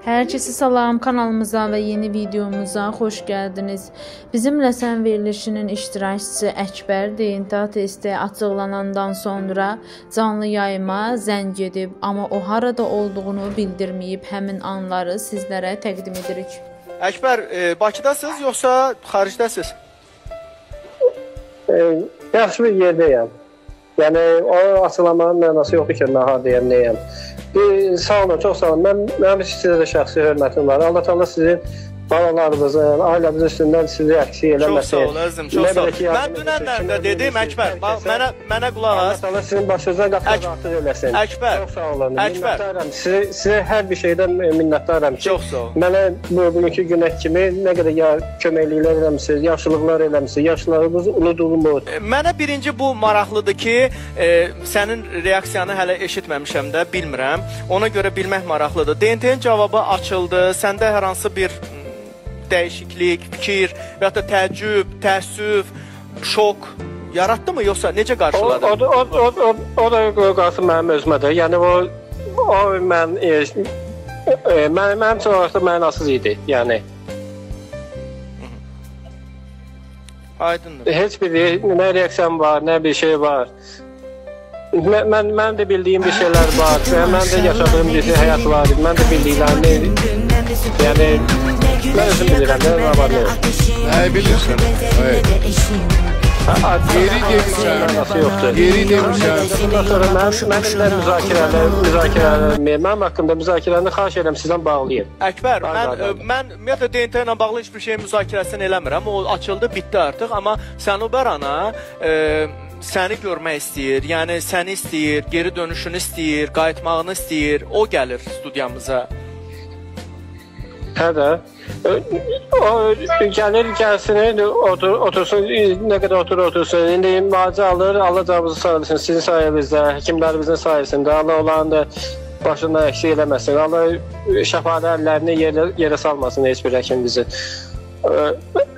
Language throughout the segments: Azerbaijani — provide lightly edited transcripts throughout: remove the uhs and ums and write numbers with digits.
Herkese salam, kanalımıza ve yeni videomuza hoş geldiniz. Bizimle Sen verilişinin iştirakçısı Əkbər DNT testi açıqlanandan sonra canlı yayıma zəng edib, amma o harada olduğunu bildirməyib, həmin anları sizlərə təqdim edirik. Əkbər, Bakıdasınız yoxsa xaricdəsiniz? Yaxşı bir yerdəyəm. Yəni, o açıqlamanın mənası yoxdur ki, mən haradayam, nəyəm. Sağ olun, çox sağ olun. Mənim sizə də şəxsi hörmətim var. Allah Allah sizin balalarınızın, ailəmizin üstündən sizi əksik eləməsin. Çox sağ ol, əzizim, çox sağ ol. Mən dünənlər də dedim, Əkbər, mənə qulaq as. Allah sizin başınıza qatlar artıq eləsin. Əkbər, çox sağ olun. Minnətdaram. Sizə hər bir şeydən minnətdaram ki, çox sağ ol. Mənə bugünkü günə kimi nə qədər köməkliklər eləmişsiniz, yaxşılıqlar eləmişsiniz, yaşlarınız unudulmur. Mənə birinci bu maraqlıdır ki, sənin reaksiyanı hələ eşitməmişəm də, bilmirəm. Ona görə bilmək maraqlıdır. DNT-nin cavabı açıldı, səndə hər hansı bir dəyişiklik, fikir və ya da təəccüb, təəssüf, şok yaratdı mı, yoxsa necə qarşıladın? O da qalsın mənim özümədir. Yəni o mənim üçün orada mənasız idi. Yəni aydındır. Heç bir nə reaksiyan var, nə bir şey var. Mən də bildiyim bir şeylər var. Mən də yaşadığım bir həyat var. Mən də bildiklərini, yəni mən özüm bilirəm, nə var, nə yox. Nə bilirsən? Geri demişəm. Geri demişəm. Ondan sonra mənimlə müzakirələr, mənim haqqımda müzakirəni xahiş edirəm, sizdən bağlayın. Əkbər, mən ümumiyyətlə DNT ilə bağlı heç bir şeyin müzakirəsini eləmirəm. O açıldı, bitdi artıq. Amma Sənubar ana səni görmək istəyir, yəni səni istəyir, geri dönüşünü istəyir, qayıtmağını istəyir. O gəlir studiyamıza. Hə də. O gəlir, gəlsin, otursun, nə qədər otursun. İndi müalicə alır, Allah canınızı sağ olsun, sizin sayənizdə, həkimlərimizin sayəsində. Allah onların da başından əksik eləməsin. Allah şəfalı əllərini yerə salmasın heç bir həkim bizi.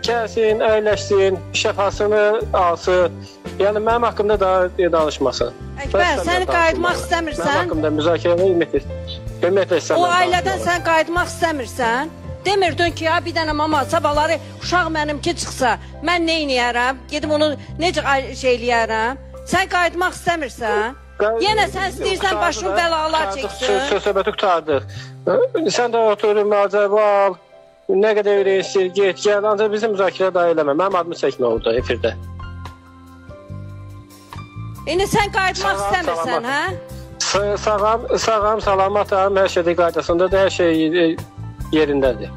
Gəlsin, əyləşsin, şəfasını alsın. Yəni mənim haqqımda daha danışmasın. Əkbər, sən qayıtmaq istəmirsən? Mənim haqqımda müzakirəni ümumiyyətlə istəmirəm. O ailədən sən qayıtmaq istəmirsən? Demirdin ki, ya bir dənə mama, sabahları uşaq mənimki çıxsa, mən nə eləyərəm? Gedib onu necə şey eləyərəm? Sən qayıtmaq istəmirsən? Yenə sən istəyirsən başın bəlalar çəksin. Söhbəti qutardıq. Sən də otur, müalicəvi al. Nə qədər öyrənsin, get, gəl. Ancaq bizim müzakirə daha eləmə. Mənim adımı çəkmə orada, efirdə. İndi sən qayıtmaq istəmirsən, hə? Sağam, salamatım, hər şeydə qaydasındadır, hər şey yerindədir.